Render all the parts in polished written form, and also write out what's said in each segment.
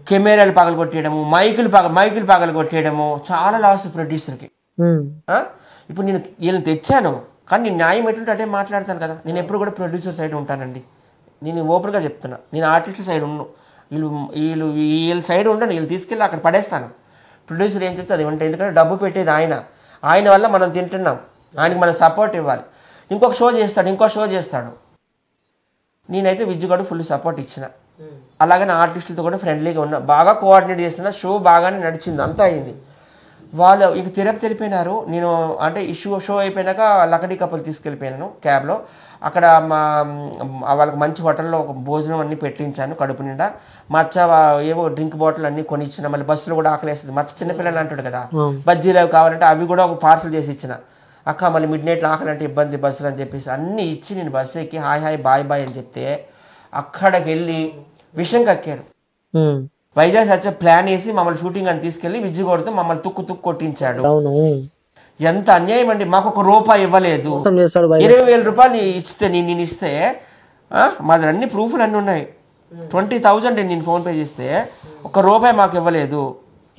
కెమెరాలు పగలగొట్టేయడము, మైకులు పగలగొట్టేయడము, చాలా లాస్ ప్రొడ్యూసర్కి. ఇప్పుడు నేను వీళ్ళని తెచ్చాను, కానీ నేను న్యాయం ఎటువంటి అంటే మాట్లాడతాను కదా. నేను ఎప్పుడు కూడా ప్రొడ్యూసర్ సైడ్ ఉంటానండి. నేను ఓపెన్గా చెప్తున్నా, నేను ఆర్టిస్టుల సైడ్ ఉన్నాను. వీళ్ళ సైడ్ ఉండను, వీళ్ళు తీసుకెళ్ళి అక్కడ పడేస్తాను. ప్రొడ్యూసర్ ఏం చెప్తే అది ఉంటాయి, ఎందుకంటే డబ్బు పెట్టేది ఆయన వల్ల మనం తింటున్నాం, ఆయనకి మనం సపోర్ట్ ఇవ్వాలి. ఇంకో షో చేస్తాడు. నేనైతే విజ్జుగాడు ఫుల్ సపోర్ట్ ఇచ్చిన, అలాగే నా ఆర్టిస్టులతో కూడా ఫ్రెండ్లీగా ఉన్నా, బాగా కోఆర్డినేట్ చేస్తున్నా. షో బాగానే నడిచింది, అంతా అయింది. వాళ్ళు ఇక తిరుపతి వెళ్ళిపోయినారు. నేను అంటే ఈ షో అయిపోయినాక లకడీ కప్పులు తీసుకెళ్ళిపోయినాను క్యాబ్లో. అక్కడ వాళ్ళకి మంచి హోటల్లో ఒక భోజనం అన్నీ పెట్టించాను కడుపు నిండా. మచ్చ ఏవో డ్రింక్ బాటిల్ అన్నీ కొనిచ్చిన. మళ్ళీ బస్సులో కూడా ఆకలేస్తుంది, మచ్చ చిన్నపిల్లలు అంటాడు కదా, బజ్జీలు అవి కావాలంటే అవి కూడా ఒక పార్సల్ చేసి ఇచ్చిన. అక్క మళ్ళీ మిడ్ నైట్లో ఆకలంటే ఇబ్బంది బస్సులు అని చెప్పేసి అన్నీ ఇచ్చి నేను బస్సు ఎక్కి హాయ్ బాయ్ అని చెప్తే అక్కడికి వెళ్ళి విషయం కక్కారు. వైజాగ్ సచ్చ ప్లాన్ వేసి మమ్మల్ని షూటింగ్ అని తీసుకెళ్లి విజ్జుగోడుతో మమ్మల్ని తుక్కు కొట్టించాడు. ఎంత అన్యాయం అండి. మాకు ₹1 ఇవ్వలేదు, 20,000 రూపాయలు ఇస్తే నేను ఇస్తే మాది అన్ని ప్రూఫ్లు అన్నీ ఉన్నాయి. 20,000 నేను ఫోన్పే చేస్తే ₹1 మాకు ఇవ్వలేదు.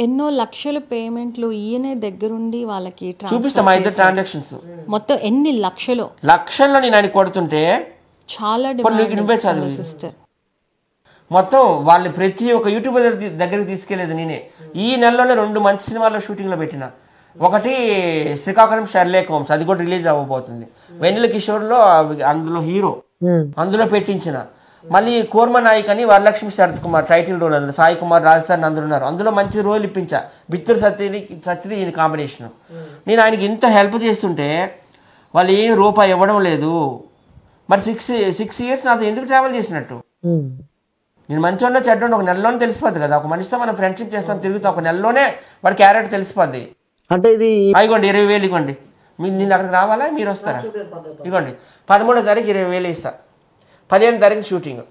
ఎన్నో లక్షల పేమెంట్లు ఈయనే దగ్గరుండి వాళ్ళకి చూపిస్తా మా ఇద్దరు ట్రాన్సాక్షన్స్. మొత్తం ఎన్ని లక్షల్లో నేను ఆయన కొడుతుంటే చాలా నువ్వే చదువు సిస్టర్. మొత్తం వాళ్ళని ప్రతి ఒక్క యూట్యూబర్ దగ్గరికి తీసుకెళ్లేదు నేనే. ఈ నెలలోనే 2 మంచి సినిమాల్లో షూటింగ్లో పెట్టిన. ఒకటి శ్రీకాకుళం షెర్లేక్ హోమ్స్, అది కూడా రిలీజ్ అవ్వబోతుంది. వెన్నెల కిషోర్లో అందులో హీరో, అందులో పెట్టించిన. మళ్ళీ కూర్మ నాయక్ అని వరలక్ష్మి శరత్ కుమార్ టైటిల్ రోల్, అందులో సాయి కుమార్ రాజస్థాన్ అందరూ ఉన్నారు. అందులో మంచి రోల్ ఇప్పించా. బిత్తూరు సత్యది ఈయన కాంబినేషన్. నేను ఆయనకి ఇంత హెల్ప్ చేస్తుంటే వాళ్ళు ఏం ₹1 ఇవ్వడం లేదు. మరి 6 years నాతో ఎందుకు ట్రావెల్ చేసినట్టు? నేను మంచోడో చెడ్డో ఒక నెలలోనే తెలిసిపోద్ది కదా. ఒక మనిషితో మనం ఫ్రెండ్షిప్ చేస్తాం, తిరుగుతాం, ఒక నెలలోనే వాడి క్యారెక్టర్ తెలిసిపోద్ది. అంటే ఇది ఇగోండి 20,000 ఇవ్వండి. నేను అక్కడికి రావాలా, మీరు వస్తారా? ఇగోండి 13వ తారీఖు 20,000 ఇస్తా, 15వ తారీఖు షూటింగ్.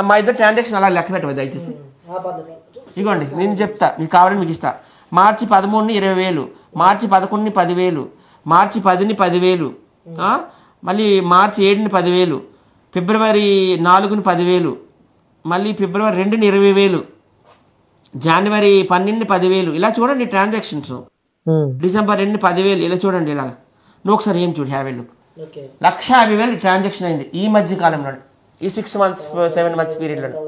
మా ఇద్దరు ట్రాన్సాక్షన్ అలా లెక్క పెట్టవద్దు దయచేసి. ఇగోండి నేను చెప్తా, మీకు కావాలని మీకు ఇస్తా. మార్చి 13ని 20,000, మార్చి 11ని 10,000, మార్చి 10ని 10,000, మళ్ళీ మార్చి 7ని 10,000, ఫిబ్రవరి 4ని 10,000, మళ్ళీ ఫిబ్రవరి 2ని 20,000, జనవరి 12ని 10,000. ఇలా చూడండి ట్రాన్సాక్షన్స్. డిసెంబర్ 2ని 10,000. ఇలా చూడండి. ఇలాగా నువ్వు ఒకసారి ఏం చూడు, 50,000 150,000 ట్రాన్సాక్షన్ అయింది ఈ మధ్య కాలంలో, ఈ 6 months 7 months పీరియడ్లో.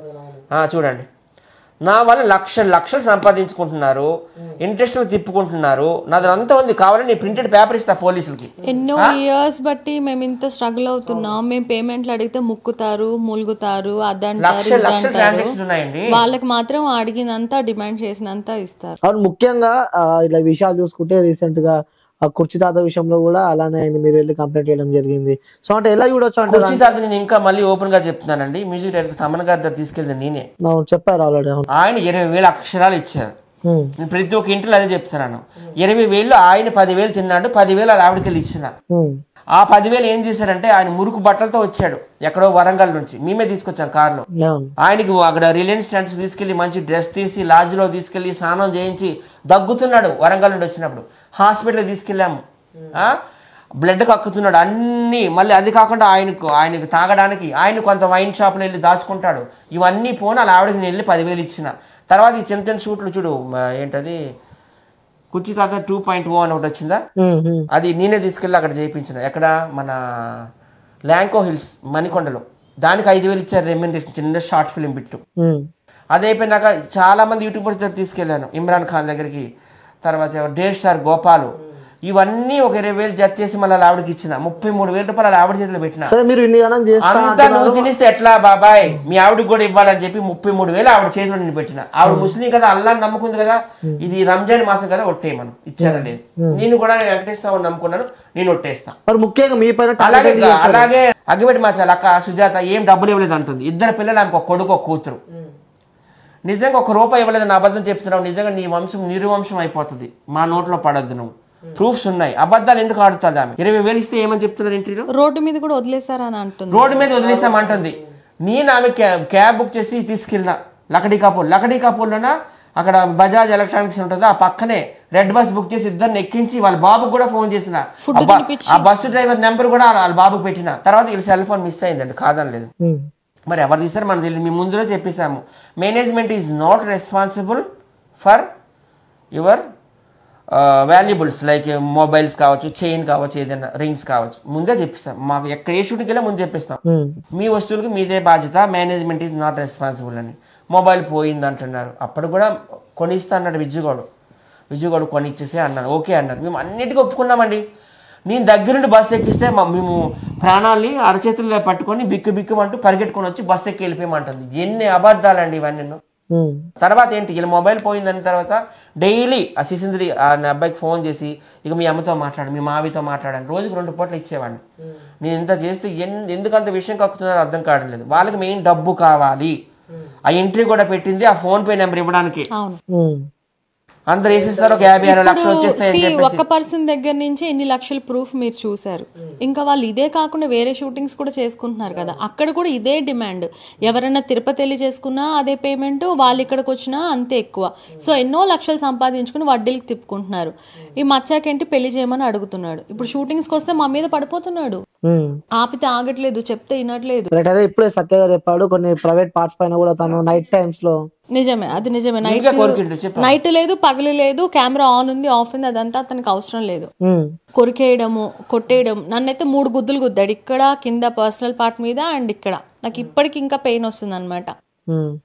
చూడండి, నా వల్ల లక్షలు సంపాదించుకుంటున్నారు, ఇంట్రెస్ట్లు తిప్పుకుంటున్నారు. నాదంతా ఉంది, కావాలని నీ ప్రింటెడ్ పేపర్ ఇస్తా పోలీసులకి. ఎన్నో ఇయర్స్ బట్టి మేము ఇంత స్ట్రగుల్ అవుతున్నాం. మేము పేమెంట్లు అడిగితే ముక్కుతారు, మూలుగుతారు, లక్షల ట్రాన్సాక్షన్ ఉన్నాయండి. వాళ్ళకి మాత్రం అడిగినంత డిమాండ్ చేసినంత ఇస్తారు. అవును, ముఖ్యంగా ఇలా విషయాలు చూసుకుంటే రీసెంట్ గా కుర్చీ తాత విషయంలో కూడా అలానే అయింది. మీరు వెళ్ళి కంప్లైంట్ చేయడం జరిగింది. సో అంటే ఎలా చూడొచ్చు అంటే కుర్చీ తాత నేను ఇంకా మళ్ళీ ఓపెన్ గా చెప్తున్నానండి. మ్యూజిక్ డైరెక్టర్ సమన్ గారి దగ్గర తీసుకెళ్తే నేనే చెప్పారు ఆల్రెడీ. ఆయన 20,000 అక్షరాలు ఇచ్చారు. నేను ప్రతి ఒక్క ఇంట్లో అదే చెప్తున్నాను. 20,000 ఆయన 10,000 తిన్నాడు, 10,000 అలా ఆవిడకి వెళ్ళి ఇచ్చిన. ఆ 10,000 ఏం చేశారంటే, ఆయన మురుకు బట్టలతో వచ్చాడు ఎక్కడో వరంగల్ నుంచి, మేమే తీసుకొచ్చాం కార్లో. ఆయనకి అక్కడ రిలయన్స్ ట్రెండ్స్ తీసుకెళ్లి మంచి డ్రెస్ తీసి లాడ్జ్లో తీసుకెళ్లి స్నానం చేయించి దగ్గుతున్నాడు. వరంగల్ నుండి వచ్చినప్పుడు హాస్పిటల్కి తీసుకెళ్ళాము. బ్లడ్ కక్కుతున్నాడు అన్నీ. మళ్ళీ అది కాకుండా ఆయనకు తాగడానికి ఆయన కొంత వైన్ షాప్లో వెళ్ళి దాచుకుంటాడు. ఇవన్నీ పోను అలా ఆవిడకి నేను వెళ్ళి 10,000 ఇచ్చిన. తర్వాత ఈ చిన్న షూట్లు చూడు, ఏంటది కుర్చీ తాత 2.0 అని ఒకటి వచ్చిందా, అది నేనే తీసుకెళ్ళి అక్కడ చేయించిన. ఎక్కడ మన ల్యాంకో హిల్స్ మణికొండలో. దానికి 5,000 ఇచ్చారు రెమ్యూనరేషన్, చిన్న షార్ట్ ఫిలిం బిట్టు. అది అయిపోయినాక చాలా మంది యూట్యూబర్స్ దగ్గర తీసుకెళ్ళాను. ఇమ్రాన్ ఖాన్ దగ్గరికి, తర్వాత డేర్ స్టార్ గోపాలు. ఇవన్నీ ఒక 20,000 జడ్జ్ చేసి మళ్ళీ ఆవిడకి ఇచ్చిన. 33,000 రూపాయలు ఆవిడ చేతిలో పెట్టిన. అంతా నువ్వు తినిస్తే ఎట్లా బాబాయ్, మీ ఆవిడకి కూడా ఇవ్వాలని చెప్పి 33,000 ఆవిడ చేతిలో నేను పెట్టిన. ఆవిడ ముస్లిం కదా, అల్లాని నమ్ముకుంది కదా, ఇది రంజాన్ మాసం కదా, ఒట్టేయి మనం ఇచ్చారా లేదు. నేను కూడా వెంకటేశ్వర నమ్ముకున్నాను, నేను ఒట్టేస్తాను. ముఖ్యంగా మీ పైన అలాగే అగ్గిపెట్టి మార్చాలి. అక్క సుజాత ఏం డబ్బులు ఇవ్వలేదు అంటుంది. 2 పిల్లలు, ఆమెకు ఒక కొడుకు ఒక కూతురు. నిజంగా ₹1 ఇవ్వలేదు నా అబద్ధం చెప్తున్నావు, నిజంగా నీ వంశం నిర్వంశం అయిపోతుంది, మా నోట్లో పడద్దు. నువ్వు ప్రూఫ్స్ ఉన్నాయి, అబద్ధాలు ఎందుకు ఆడుతుంది ఆమె. 20,000 ఇస్తే ఏమని చెప్తున్నారు ఇంటర్వ్యూలో, రోడ్డు మీద కూడా వదిలేసారని అంటుంది. రోడ్డు మీద వదిలేసామంటుంది. నేను ఆమె క్యాబ్ బుక్ చేసి తీసుకెళ్ళిన లకడీ కాపూర్లోన. అక్కడ బజాజ్ ఎలక్ట్రానిక్స్ ఉంటుంది, ఆ పక్కనే రెడ్ బస్ బుక్ చేసి ఇద్దరిని ఎక్కించి వాళ్ళ బాబుకి కూడా ఫోన్ చేసిన. ఆ బస్సు డ్రైవర్ నెంబర్ కూడా వాళ్ళ బాబుకి పెట్టిన. తర్వాత వీళ్ళ సెల్ ఫోన్ మిస్ అయిందండి, కాదనలేదు. మరి ఎవరు తీస్తారో మనకు తెలియదు. మేము ముందులో చెప్పేసాము, management is not responsible for your valuables like mobiles కావచ్చు, చైన్ కావచ్చు, ఏదైనా రింగ్స్ కావచ్చు. ముందే చెప్పిస్తాం, మాకు ఎక్కడ ఏ షూటింగ్కి వెళ్ళా ముందు చెప్పిస్తాం, మీ వస్తువులకి మీదే బాధ్యత, మేనేజ్మెంట్ ఈజ్ నాట్ రెస్పాన్సిబుల్ అని. మొబైల్ పోయింది అంటున్నారు, అప్పుడు కూడా కొనిస్తా అన్నాడు విజయగౌడ్ కొనిచ్చేసే అన్నాడు. ఓకే అన్నారు, మేము అన్నిటికీ ఒప్పుకున్నామండి. నేను దగ్గరుండి బస్సు ఎక్కిస్తే మేము ప్రాణాలని అరచేతుల్లో పట్టుకొని బిక్కుమంటూ పరిగెట్టుకొని వచ్చి బస్సు ఎక్కి వెళ్ళిపోయమంటుంది. ఎన్ని అబద్ధాలండి ఇవన్నీ. తర్వాత ఏంటి, ఇలా మొబైల్ పోయిందని తర్వాత డైలీ ఆ శిశింద్రి ఆ అబ్బాయికి ఫోన్ చేసి, ఇక మీ అమ్మతో మాట్లాడు, మీ మావితో మాట్లాడాను, రోజుకి 2 పూటలు ఇచ్చేవాడిని. నేను ఇంత చేస్తే ఎందుకు అంత విషయం కక్కుతున్నారో అర్థం కావడం లేదు. వాళ్ళకి మెయిన్ డబ్బు కావాలి. ఆ ఎంట్రీ కూడా పెట్టింది ఆ ఫోన్ పే నెంబర్ ఇవ్వడానికి. అందరు వేసేస్తారు, ఒక 50-60 లక్షలు వచ్చేస్తాయి. ఒక పర్సన్ దగ్గర నుంచి ఎన్ని లక్షల ప్రూఫ్ మీరు చూసారు. ఇంకా వాళ్ళు ఇదే కాకుండా వేరే షూటింగ్స్ కూడా చేసుకుంటున్నారు కదా, అక్కడ కూడా ఇదే డిమాండ్. ఎవరైనా తిరుపతి వెళ్ళి చేసుకున్నా అదే పేమెంట్, వాళ్ళు ఇక్కడికి వచ్చినా అంతే ఎక్కువ. సో ఎన్నో లక్షలు సంపాదించుకుని వడ్డీలకు తిప్పుకుంటున్నారు. ఈ మచ్చాకేంటి పెళ్లి చేయమని అడుగుతున్నాడు. ఇప్పుడు షూటింగ్స్కి వస్తే మా మీద పడిపోతున్నాడు, ఆపితే ఆగట్లేదు, చెప్తే వినట్లేదు. ఇప్పుడే సత్య గారు చెప్పాడు, కొన్ని ప్రైవేట్ పార్ట్స్ పైన కూడా తను నైట్ టైమ్స్ లో. నిజమే, అది నిజమే. నైట్ లేదు, పగలు లేదు, కెమెరా ఆన్ ఉంది, ఆఫ్ ఉంది, అదంతా అతనికి అవసరం లేదు. కొరికేయడము, కొట్టేయడం. నన్నైతే 3 గుద్దులు గుద్దాడు, ఇక్కడ కింద పర్సనల్ పార్ట్ మీద అండ్ ఇక్కడ. నాకు ఇప్పటికి ఇంకా పెయిన్ వస్తుంది అనమాట.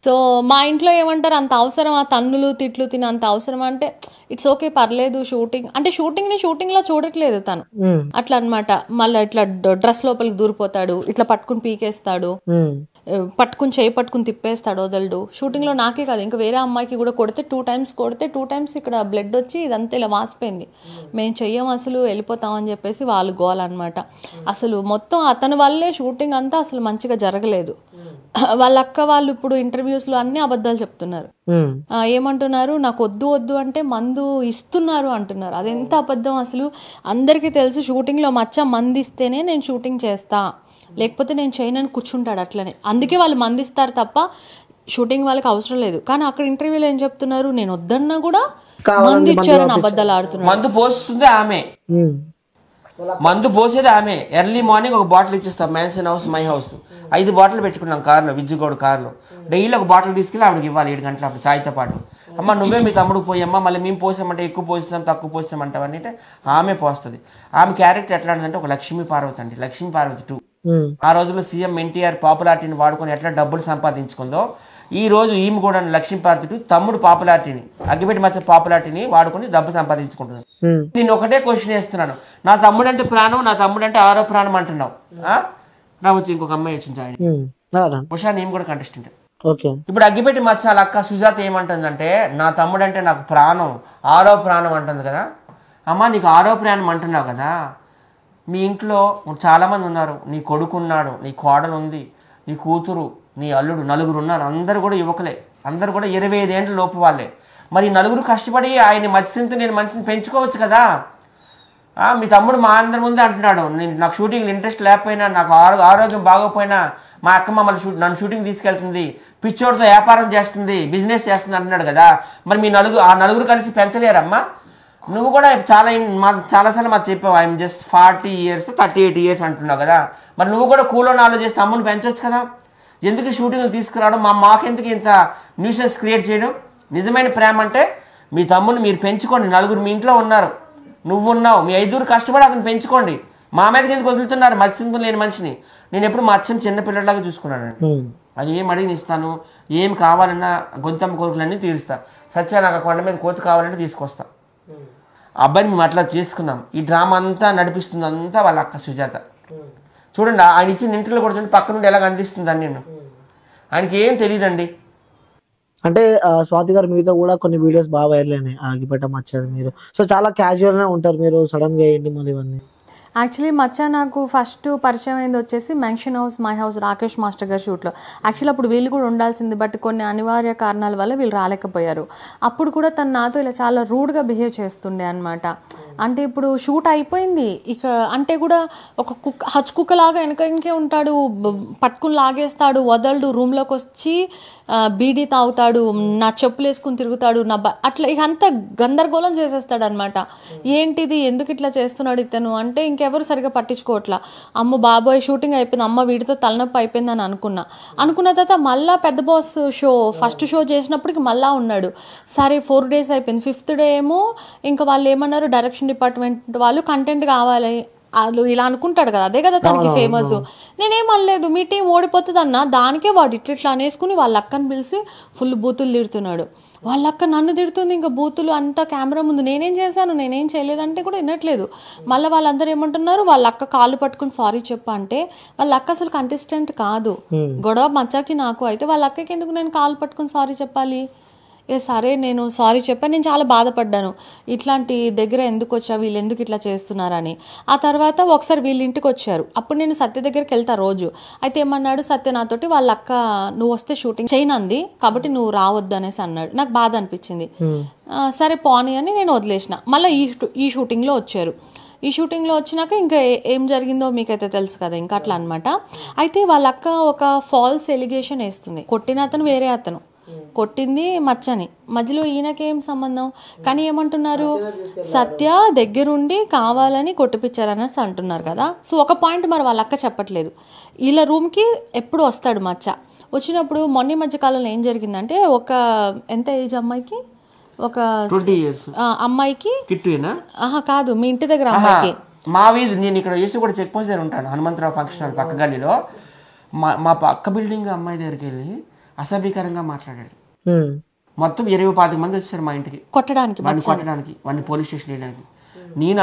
సో మా ఇంట్లో ఏమంటారు, అంత అవసరం ఆ తన్నులు తిట్లు తిని అంత అవసరం అంటే, ఇట్స్ ఓకే పర్లేదు. షూటింగ్ అంటే షూటింగ్ లో చూడట్లేదు తను, అట్లా అనమాట. మళ్ళీ ఇట్లా డ్రెస్ లోపలికి దూరిపోతాడు, ఇట్లా పట్టుకుని పీకేస్తాడు, చేయి పట్టుకుని తిప్పేస్తాడు, వదలడు. షూటింగ్ లో నాకే కాదు, ఇంకా వేరే అమ్మాయికి కూడా కొడితే 2 times కొడితే 2 times ఇక్కడ బ్లడ్ వచ్చి ఇదంతా ఇలా వాసిపోయింది. మేము చెయ్యం అసలు, వెళ్ళిపోతామని చెప్పేసి వాళ్ళు గోలన్నమాట. అసలు మొత్తం అతని వల్లే షూటింగ్ అంతా అసలు మంచిగా జరగలేదు. వాళ్ళ అక్క వాళ్ళు ఇప్పుడు ఇంటర్వ్యూస్ లో అన్ని అబద్ధాలు చెప్తున్నారు. ఏమంటున్నారు, నాకు వద్దు అంటే మందు ఇస్తున్నారు అంటున్నారు. అదెంత అబద్ధం అసలు. అందరికీ తెలుసు షూటింగ్ లో మచ్చ మంది ఇస్తేనే నేను షూటింగ్ చేస్తా, లేకపోతే నేను చేయనని కూర్చుంటాడు అట్లనే. అందుకే వాళ్ళు మందిస్తారు తప్ప షూటింగ్ వాళ్ళకి అవసరం లేదు. కానీ అక్కడ ఇంటర్వ్యూలో ఏం చెప్తున్నారు, నేను వద్దన్నా కూడా మందు ఇచ్చారని అబద్ధాలు ఆడుతున్నారు. మందు పోస్తుంది ఆమె, మందు పోసేది ఆమె. ఎర్లీ మార్నింగ్ ఒక బాటిల్ ఇచ్చేస్తాం, mansion house my house 5 bottle పెట్టుకున్నాం కార్లో, విజ్జుగౌడ్ కార్లో. డైలీ ఒక బాటిల్ తీసుకెళ్ళి ఆవిడకి ఇవ్వాలి 7 గంటల అప్పుడు చాయ్తో పాటు. అమ్మ నువ్వే మీ తమ్ముడు పోయమ్మా, మళ్ళీ మేము పోసామంటే ఎక్కువ పోస్తాం తక్కువ పోస్తామంటావని అంటే ఆమె పోస్తుంది. ఆమె క్యారెక్టర్ ఎట్లా అంటే ఒక లక్ష్మీ పార్వతి అండి, లక్ష్మీ పార్వతి 2. ఆ రోజుల్లో సీఎం ఎన్టీఆర్ పాపులారిటీని వాడుకొని ఎట్లా డబ్బులు సంపాదించుకుందో, ఈ రోజు ఈమె కూడా లక్ష్మీ పార్వతి 2 తమ్ముడు పాపులారిటీని, అగ్గిపెట్టి మచ్చ పాపులారిటీని వాడుకొని డబ్బు సంపాదించుకుంటున్నాను. నేను ఒకటే క్వశ్చన్ వేస్తున్నాను, నా తమ్ముడు అంటే ప్రాణం, నా తమ్ముడు అంటే 6వ ప్రాణం అంటున్నావు. నా వచ్చి ఇంకొక అమ్మాయి వచ్చింది ఉషా, నేను కూడా కంటెస్టెంట్. ఇప్పుడు అగ్గిపెట్టి మచ్చ అక్క సుజాత ఏమంటుందంటే, నా తమ్ముడు అంటే నాకు ప్రాణం, 6వ ప్రాణం అంటుంది కదా. అమ్మ నీకు 6వ ప్రాణం అంటున్నావు కదా, మీ ఇంట్లో చాలామంది ఉన్నారు, నీ కొడుకు ఉన్నాడు, నీ కోడలు ఉంది, నీ కూతురు, నీ అల్లుడు, 4 ఉన్నారు. అందరు కూడా యువకులే, అందరు కూడా 25 ఏళ్ళ లోపు వాళ్ళే. మరి 4 కష్టపడి ఆయన మత్స్యంతో నేను మనిషిని పెంచుకోవచ్చు కదా. మీ తమ్ముడు మా అందరి ముందే అంటున్నాడు, నాకు షూటింగ్లో ఇంట్రెస్ట్ లేకపోయినా, నాకు ఆరోగ్యం బాగోపోయినా మా అక్క మమ్మల్ని నన్ను షూటింగ్ తీసుకెళ్తుంది, పిచ్చోడితో వ్యాపారం చేస్తుంది, బిజినెస్ చేస్తుంది అంటున్నాడు కదా. మరి మీ 4 కలిసి పెంచలేరమ్మా? నువ్వు కూడా చాలాసార్లు మాకు చెప్పావు, ఐఎమ్ జస్ట్ 40 years 38 years అంటున్నావు కదా. మరి నువ్వు కూడా కూలోని ఆలోచిస్తే తమ్ముని పెంచవచ్చు కదా. ఎందుకు షూటింగ్లు తీసుకురావడం, మాకెందుకు ఇంత న్యూసెన్స్ క్రియేట్ చేయడం? నిజమైన ప్రేమ అంటే మీ తమ్ముని మీరు పెంచుకోండి. 4 మీ ఇంట్లో ఉన్నారు, నువ్వు ఉన్నావు, మీ 5 కష్టపడి అతను పెంచుకోండి. మా మీదకి ఎందుకు వదులుతున్నారు మత్స్యంతో లేని మనిషిని? నేను ఎప్పుడు మా అచ్చని చిన్నపిల్లలాగా చూసుకున్నాను. అది ఏం అడిగిన ఇస్తాను, ఏం కావాలన్నా గొంతమ్మ కోరికలన్నీ తీరుస్తా. సత్య నాకు కొండ మీద కోతి కావాలంటే తీసుకొస్తా. అబ్బాయిని మేము అట్లా చేసుకున్నాం. ఈ డ్రామా అంతా నడిపిస్తుంది అంతా వాళ్ళ అక్క సుజాత. చూడండి ఆయన ఇచ్చిన ఇంటర్వ్యూలో కూడా చూడండి, పక్క నుండి ఎలాగ అందిస్తుందని. నేను ఆయనకి ఏం తెలియదండి. అంటే స్వాతి గారు మీతో కూడా కొన్ని వీడియోస్ బాగా వైరల్ అయినాయి, ఆగిపెట్ట మచ్చారు మీరు. సో చాలా క్యాజువల్ గా ఉంటారు మీరు, సడన్ గా ఏంటి మళ్ళీ ఇవన్నీ? యాక్చువల్లీ మచ్చ నాకు ఫస్ట్ పరిచయం అయింది వచ్చేసి mansion house my house Rakesh master గారి షూట్లో. యాక్చువల్లీ అప్పుడు వీళ్ళు కూడా ఉండాల్సింది, బట్ కొన్ని అనివార్య కారణాల వల్ల వీళ్ళు రాలేకపోయారు. అప్పుడు కూడా తను నాతో ఇలా చాలా రూడ్గా బిహేవ్ చేస్తుండే అనమాట. అంటే ఇప్పుడు షూట్ అయిపోయింది, ఇక అంటే కూడా ఒక హచ్ కుక్కలాగా వెనకే ఉంటాడు, పట్టుకుని లాగేస్తాడు, వదలడు, రూమ్లోకి వచ్చి బీడీ తాగుతాడు, నా చెప్పులు వేసుకుని తిరుగుతాడు, అట్లా ఇక అంతా గందరగోళం చేసేస్తాడు అనమాట. ఏంటిది, ఎందుకు ఇట్లా చేస్తున్నాడు ఇతను అంటే, ఇంకే ఎవరు సరిగా పట్టించుకోవట్లా. అమ్మ బాబోయ్ షూటింగ్ అయిపోయింది, అమ్మ వీడితో తలనొప్పి అయిపోయింది అని అనుకున్న తర్వాత మళ్ళీ పెద్ద బాస్ షో ఫస్ట్ షో చేసినప్పటికి మళ్ళీ ఉన్నాడు. సరే 4 days అయిపోయింది. 5th day ఏమో ఇంకా వాళ్ళు ఏమన్నారు, డైరెక్షన్ డిపార్ట్మెంట్ వాళ్ళు కంటెంట్ కావాలి వాళ్ళు ఇలా అనుకుంటాడు కదా, అదే కదా తనకి ఫేమస్. నేనేం అనలేదు, మీ టీం ఓడిపోతుంది అన్న, దానికే వాడు ఇట్లా అనేసుకుని వాళ్ళ అక్కని పిలిచి ఫుల్ బూతులు తిడుతున్నాడు. వాళ్ళ అక్క నన్ను తిడుతుంది, ఇంకా బూతులు అంతా కెమెరా ముందు. నేనేం చేశాను, నేనేం చేయలేదంటే కూడా వినట్లేదు. మళ్ళీ వాళ్ళందరూ ఏమంటున్నారు, వాళ్ళ అక్క కాళ్ళు పట్టుకుని సారీ చెప్ప అంటే వాళ్ళ అక్క అసలు కంటెస్టెంట్ కాదు. గొడవ మచ్చాకి నాకు అయితే వాళ్ళ అక్కకి ఎందుకు నేను కాళ్ళు పట్టుకుని సారీ చెప్పాలి? సరే నేను సారీ చెప్పాను. నేను చాలా బాధపడ్డాను, ఇట్లాంటి దగ్గర ఎందుకు వచ్చా, వీళ్ళు ఎందుకు ఇట్లా చేస్తున్నారని. ఆ తర్వాత ఒకసారి వీళ్ళ ఇంటికి వచ్చారు, అప్పుడు నేను సత్య దగ్గరికి వెళ్తా రోజు. అయితే ఏమన్నాడు సత్య నాతోటి, వాళ్ళ అక్క నువ్వు వస్తే షూటింగ్ చేయనంది కాబట్టి నువ్వు రావద్దు అనేసి అన్నాడు. నాకు బాధ అనిపించింది. సరే పోనీ అని నేను వదిలేసిన. మళ్ళీ ఈ షూటింగ్లో వచ్చారు. ఈ షూటింగ్లో వచ్చినాక ఇంకా ఏం జరిగిందో మీకైతే తెలుసు కదా, ఇంకా అట్లా అనమాట. అయితే వాళ్ళ అక్క ఒక ఫాల్స్ ఎలిగేషన్ వేస్తుంది. కొట్టిన అతను వేరే అతను, కొట్టింది మచ్చని, మధ్యలో ఈయనకేం సంబంధం? కానీ ఏమంటున్నారు, సత్య దగ్గరుండి కావాలని కొట్టిపించారనేసి అంటున్నారు కదా. సో ఒక పాయింట్ మరి వాళ్ళ అక్క చెప్పట్లేదు. వీళ్ళ రూమ్కి ఎప్పుడు వస్తాడు మచ్చ. వచ్చినప్పుడు మొన్న మధ్య కాలంలో ఏం జరిగిందంటే, ఒక ఎంత ఏజ్ అమ్మాయికి, ఒక 20 years అమ్మాయికి కాదు, మీ ఇంటి దగ్గర అమ్మాయికి, మా వీధి, నేను ఇక్కడ యూసి కూడా చెక్ పోస్ట్ దగ్గర ఉంటాను, హనుమంతరావు ఫంక్షన్ హాల్ పక్క గల్లీలో. మా పక్క బిల్డింగ్ అమ్మాయి దగ్గరికి వెళ్ళి అసభ్యకరంగా మాట్లాడాడు. మొత్తం 20-25 మంది వచ్చారు మా ఇంటికి కొట్టడానికి, వాడిని పోలీస్ స్టేషన్ వెళ్ళడానికి. నేను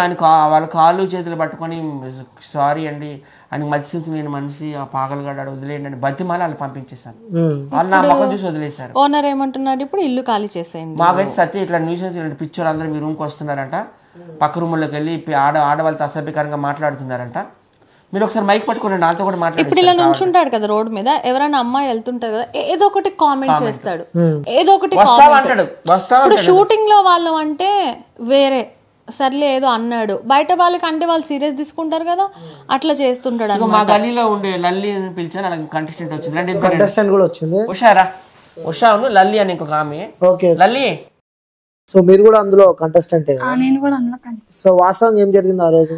వాళ్ళ కాళ్ళు చేతులు పట్టుకొని సారీ అండి అని మధ్య నేను మనిషి ఆ పాగలగాడు వదిలేయండి అని బతిమాలి వాళ్ళు పంపించేసాను. వాళ్ళు నా ముఖం చూసి వదిలేశారు. ఓనర్ ఏమంటున్నాడు, ఇప్పుడు ఇల్లు ఖాళీ చేసేయండి. మాకైతే సత్య ఇట్లా న్యూసెన్స్ ఇలాంటి పిక్చర్ అందరూ మీ రూమ్కి వస్తున్నారంట, పక్క రూముల్లోకి వెళ్ళి ఆడవాళ్ళతో అసభ్యకరంగా మాట్లాడుతున్నారంట. మీరు ఒకసారి మైక్ పట్టుకోండి, నాతో కూడా మాట్లాడు. ఇప్పుడు ఇలా నుంచుంటాడు కదా రోడ్ మీద, ఎవరైనా అమ్మాయి వెళ్తుంటది కదా, ఏదో ఒకటి కామెంట్ చేస్తాడు, ఏదో ఒకటి అంటాడు. ఇప్పుడు షూటింగ్ లో వాళ్ళం అంటే వేరే, సర్లే ఏదో అన్నాడు, బయట వాళ్ళకి అంటే వాళ్ళు సీరియస్ తీసుకుంటారు కదా, అట్లా చేస్తుంటాడు. మా గల్లీలో ఉండే లల్లి పిలిచాను, అలాగే కంటెస్టెంట్ వచ్చింది, కంటెస్టెంట్ కూడా వచ్చింది, ఉషాను లల్లి అని ఇంకొక ఆమె. లల్లి, సో మీరు కూడా అందులో కంటెస్టెంట్? నేను కూడా అందులో. సో వాస్తవం ఏం జరిగింది ఆ రోజు?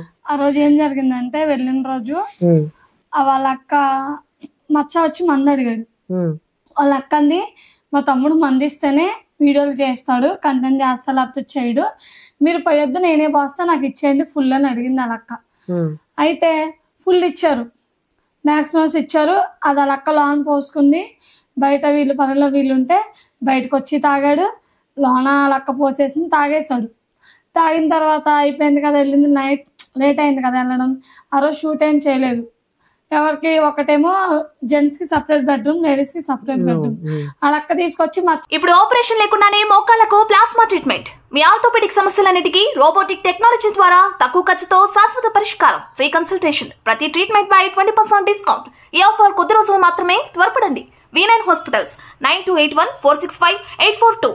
ఏం జరిగిందంటే, వెళ్ళిన రోజు వాళ్ళ అక్క మచ్చ వచ్చి మంది అడిగాడు. వాళ్ళ అక్కంది, మా తమ్ముడు మందిస్తేనే వీడియోలు చేస్తాడు, కంటెంట్ చేస్తా, లేకపోతే చేయడు, మీరు పోయొద్దు, నేనే పోస్తా, నాకు ఇచ్చేయండి ఫుల్ అని అడిగింది వాళ్ళ అక్క. అయితే ఫుల్ ఇచ్చారు, మ్యాక్సిమమ్స్ ఇచ్చారు. అది వాళ్ళ అక్క లోన్ పోసుకుంది. బయట వీళ్ళు పనుల్లో వీళ్ళుంటే బయటకు వచ్చి తాగాడు, లోన లక్క పోసేసింది, తాగేశాడు. తాగిన తర్వాత అయిపోయింది కదా, వెళ్ళింది, నైట్ లేట్ అయింది కదా వెళ్ళడం. ఆ రోజు షూట్ ఏం చేయలేదు. ఎవరికి ఒకటేమో జెంట్స్ కి సపరేట్ బెడ్రూమ్, లేడీస్ కి సపరేట్ బెడ్రూమ్. ఆ లక్క తీసుకొచ్చి ఇప్పుడు ఆపరేషన్ లేకుండానే మోకాళ్లకు ప్లాస్మా ట్రీట్మెంట్, మీ ఆర్థోపెడిక్ సమస్యలన్నిటికీ రోబోటిక్ టెక్నాలజీ ద్వారా తక్కువ ఖర్చుతో శాశ్వత పరిష్కారం, ఫ్రీ కన్సల్టేషన్, ప్రతి ట్రీట్మెంట్ పై 20% డిస్కౌంట్. ఈ ఆఫర్ కొద్ది రోజులు మాత్రమే, త్వరపడండి. V9 hospitals 9281465842.